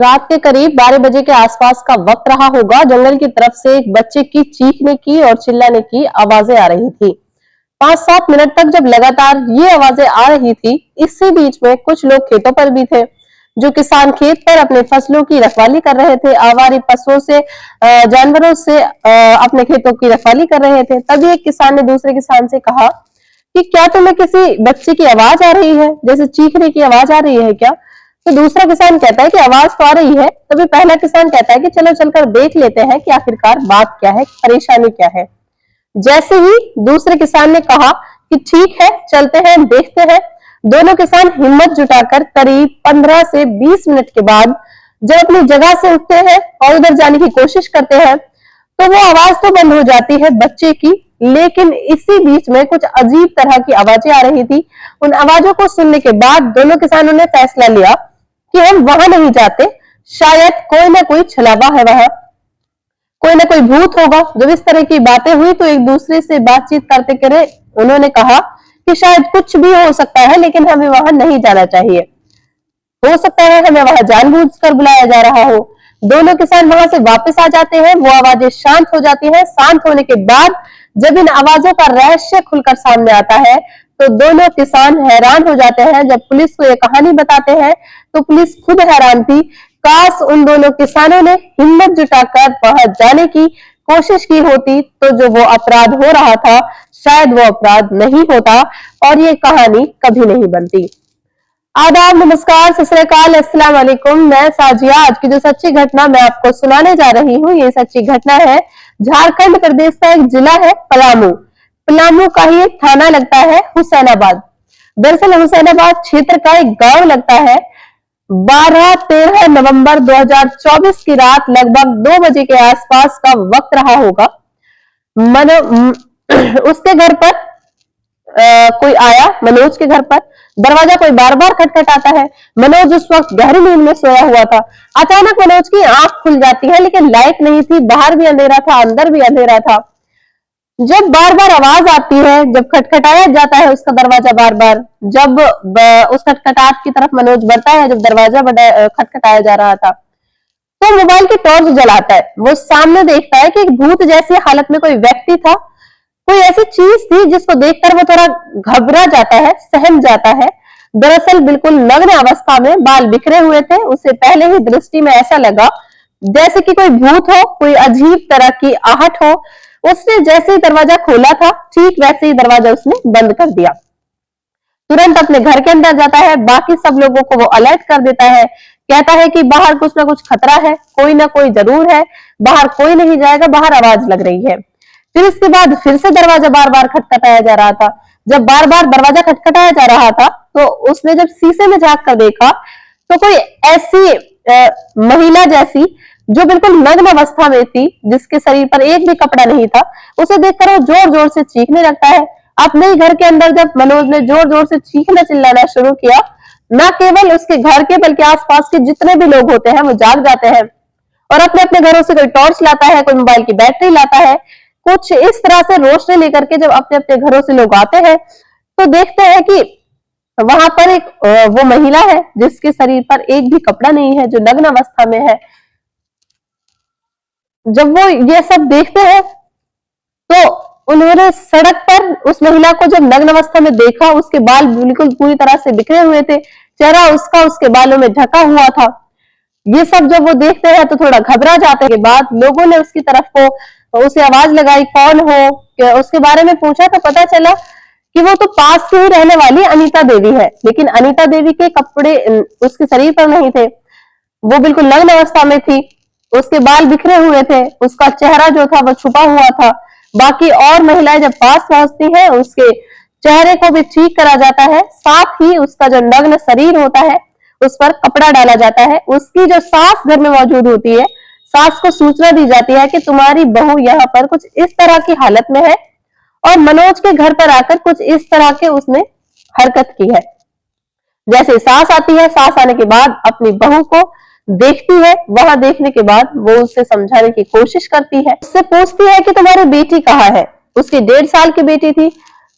रात के करीब 12 बजे के आसपास का वक्त रहा होगा। जंगल की तरफ से एक बच्चे की चीखने की और चिल्लाने की आवाजें आ रही थी। 5-7 मिनट तक जब लगातार ये आवाजें आ रही थी, इसी बीच में कुछ लोग खेतों पर भी थे। जो किसान खेत पर अपने फसलों की रखवाली कर रहे थे, आवारी पशुओं से जानवरों से अपने खेतों की रखवाली कर रहे थे। तभी एक किसान ने दूसरे किसान से कहा कि क्या तुम्हें किसी बच्चे की आवाज आ रही है, जैसे चीखने की आवाज आ रही है क्या? तो दूसरा किसान कहता है कि आवाज तो आ रही है। तभी पहला किसान कहता है कि चलो चलकर देख लेते हैं कि आखिरकार बात क्या है, परेशानी क्या है। जैसे ही दूसरे किसान ने कहा कि ठीक है, चलते हैं, देखते हैं, दोनों किसान हिम्मत जुटाकर करीब 15 से 20 मिनट के बाद जब अपनी जगह से उठते हैं और उधर जाने की कोशिश करते हैं, तो वो आवाज तो बंद हो जाती है बच्चे की, लेकिन इसी बीच में कुछ अजीब तरह की आवाजें आ रही थी। उन आवाजों को सुनने के बाद दोनों किसानों ने फैसला लिया कि हम वहां नहीं जाते, शायद कोई ना कोई छलावा है, वहां कोई ना कोई भूत होगा। जब इस तरह की बातें हुई तो एक दूसरे से बातचीत करते करे उन्होंने कहा कि शायद कुछ भी हो सकता है, लेकिन हमें वहां नहीं जाना चाहिए। हो सकता है हमें वहां जानबूझकर बुलाया जा रहा हो। दोनों किसान वहां से वापस आ जाते हैं, वो आवाजें शांत हो जाती हैं। शांत होने के बाद जब इन आवाजों का रहस्य खुलकर सामने आता है, तो दोनों किसान हैरान हो जाते हैं। जब पुलिस को ये कहानी बताते हैं, तो पुलिस खुद हैरान थी। काश उन दोनों किसानों ने हिम्मत जुटाकर वहां जाने की कोशिश की होती, तो जो वो अपराध हो रहा था, शायद वो अपराध नहीं होता और ये कहानी कभी नहीं बनती। आदाब, नमस्कार, सत श्री अकाल, अस्सलाम वालेकुम। मैं साजिया। आज की जो सच्ची घटना मैं आपको सुनाने जा रही हूँ, ये सच्ची घटना है झारखंड प्रदेश का एक जिला है पलामू। पलामू का ही एक थाना लगता है हुसैनाबाद। दरअसल हुसैनाबाद क्षेत्र का एक गांव लगता है। 12-13 नवंबर 2024 की रात लगभग 2 बजे के आसपास का वक्त रहा होगा। उसके घर पर कोई आया, मनोज के घर पर। दरवाजा कोई बार बार खटखटाता है। मनोज उस वक्त गहरी नींद में सोया हुआ था। अचानक मनोज की आंख खुल जाती है, लेकिन लाइट नहीं थी, बाहर भी अंधेरा था, अंदर भी अंधेरा था। जब बार बार आवाज आती है, जब खटखटाया जाता है उसका दरवाजा बार बार, जब उस खटखटाहट की तरफ मनोज बढ़ता है, जब दरवाजा खटखटाया जा रहा था, तो मोबाइल की टॉर्च जलाता है। वो सामने देखता है कि एक भूत जैसी हालत में कोई व्यक्ति था, कोई ऐसी चीज थी जिसको देखकर वो थोड़ा घबरा जाता है, सहम जाता है। दरअसल बिल्कुल नग्न अवस्था में, बाल बिखरे हुए थे। उसे पहले ही दृष्टि में ऐसा लगा जैसे कि कोई भूत हो, कोई अजीब तरह की आहट हो। उसने जैसे ही दरवाजा खोला था, ठीक वैसे ही दरवाजा उसने बंद कर दिया। तुरंत अपने घर के अंदर जाता है, बाकी सब लोगों को वो अलर्ट कर देता है। कहता है कि बाहर कुछ ना कुछ खतरा है, कोई ना कोई जरूर है, बाहर कोई नहीं जाएगा, बाहर आवाज लग रही है। फिर इसके बाद फिर से दरवाजा बार बार खटखटाया जा रहा था। जब बार बार दरवाजा खटखटाया जा रहा था, तो उसने जब शीशे में झांक कर देखा, तो कोई ऐसी महिला जैसी जो बिल्कुल नग्न अवस्था में थी, जिसके शरीर पर एक भी कपड़ा नहीं था, उसे देखकर वो जोर जोर से चीखने लगता है। अपने ही घर के अंदर जब मनोज ने जोर जोर से चीखना चिल्लाना शुरू किया, न केवल उसके घर के बल्कि आसपास के जितने भी लोग होते हैं वो जाग जाते हैं और अपने अपने घरों से कोई टॉर्च लाता है, कोई मोबाइल की बैटरी लाता है। कुछ इस तरह से रोशनी लेकर के जब अपने अपने घरों से लोग आते हैं, तो देखते हैं कि वहां पर एक वो महिला है जिसके शरीर पर एक भी कपड़ा नहीं है, जो नग्न अवस्था में है। जब वो ये सब देखते हैं, तो उन्होंने सड़क पर उस महिला को जब नग्न अवस्था में देखा, उसके बाल बिल्कुल पूरी तरह से बिखरे हुए थे, चेहरा उसका उसके बालों में ढका हुआ था। ये सब जब वो देखते हैं तो थोड़ा घबरा जाते के बाद लोगों ने उसकी तरफ को उसे आवाज लगाई, कौन हो, उसके बारे में पूछा, तो पता चला कि वो तो पास की ही रहने वाली अनीता देवी है। लेकिन अनीता देवी के कपड़े उसके शरीर पर नहीं थे, वो बिल्कुल नग्न अवस्था में थी, उसके बाल बिखरे हुए थे, उसका चेहरा जो था वो छुपा हुआ था। बाकी और महिलाएं जब पास पहुंचती हैं, उसके चेहरे को भी ठीक करा जाता है, साथ ही उसका जो नग्न शरीर होता है उस पर कपड़ा डाला जाता है। उसकी जो सास घर में मौजूद होती है, सास को सूचना दी जाती है कि तुम्हारी बहू यहाँ पर कुछ इस तरह की हालत में है और मनोज के घर पर आकर कुछ इस तरह के उसने हरकत की है। जैसे सास आती है, सास आने के बाद अपनी बहू को देखती है, वहां देखने के बाद वो उससे समझाने की कोशिश करती है, उससे पूछती है कि तुम्हारी बेटी कहाँ है। उसकी 1.5 साल की बेटी थी,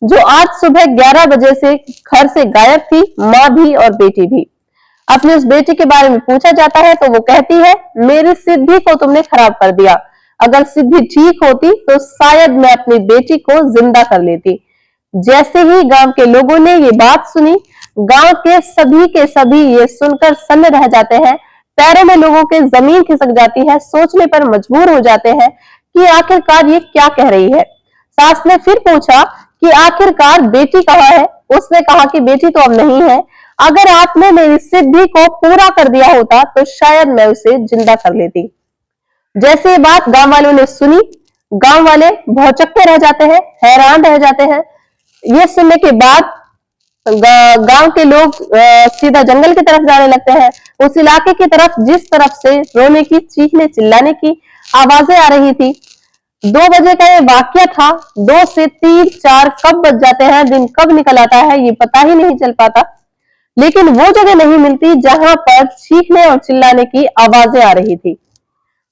जो आज सुबह 11 बजे से घर से गायब थी, माँ भी और बेटी भी। अपनी उस बेटी के बारे में पूछा जाता है तो वो कहती है, मेरी सिद्धि को तुमने खराब कर दिया। अगर सिद्धि ठीक होती तो शायद मैं अपनी बेटी को जिंदा कर लेती। जैसे ही गांव के लोगों ने ये बात सुनी, गांव के सभी ये सुनकर सन्न रह जाते हैं। पैरों में लोगों के जमीन खिसक जाती है, सोचने पर मजबूर हो जाते हैं कि आखिरकार ये क्या कह रही है। सास ने फिर पूछा कि आखिरकार बेटी कहाँ है। उसने कहा कि बेटी तो अब नहीं है। अगर आपने मेरी सिद्धि को पूरा कर दिया होता तो शायद मैं उसे जिंदा कर लेती। जैसे ये बात गांव वालों ने सुनी, गांव वाले भौचक्के रह जाते हैं, हैरान रह जाते हैं। ये सुनने के बाद गांव के लोग सीधा जंगल की तरफ जाने लगते हैं। उस इलाके की तरफ जिस तरफ से रोने की, चीखने चिल्लाने की आवाजें आ रही थी। 2 बजे का ये वाक्य था। 2 से 3, 4 कब बज जाते हैं, दिन कब निकल आता है, ये पता ही नहीं चल पाता। लेकिन वो जगह नहीं मिलती जहां पर चीखने और चिल्लाने की आवाजें आ रही थी।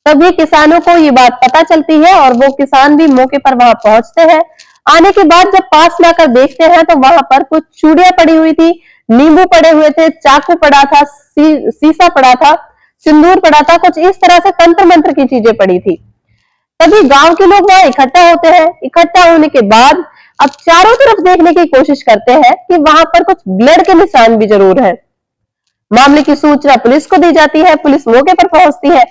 तभी किसानों को ये बात पता चलती है और वो किसान भी मौके पर वहां पहुंचते हैं। आने के बाद जब पास में आकर देखते हैं तो वहां पर कुछ चूड़ियां पड़ी हुई थी, नींबू पड़े हुए थे, चाकू पड़ा था, सीसा पड़ा था, सिंदूर पड़ा था, कुछ इस तरह से तंत्र मंत्र की चीजें पड़ी थी। तभी गांव के लोग वहां इकट्ठा होते हैं। इकट्ठा होने के बाद अब चारों तरफ देखने की कोशिश करते हैं कि वहां पर कुछ ब्लड के निशान भी जरूर है। मामले की सूचना पुलिस को दी जाती है। पुलिस मौके पर पहुंचती है।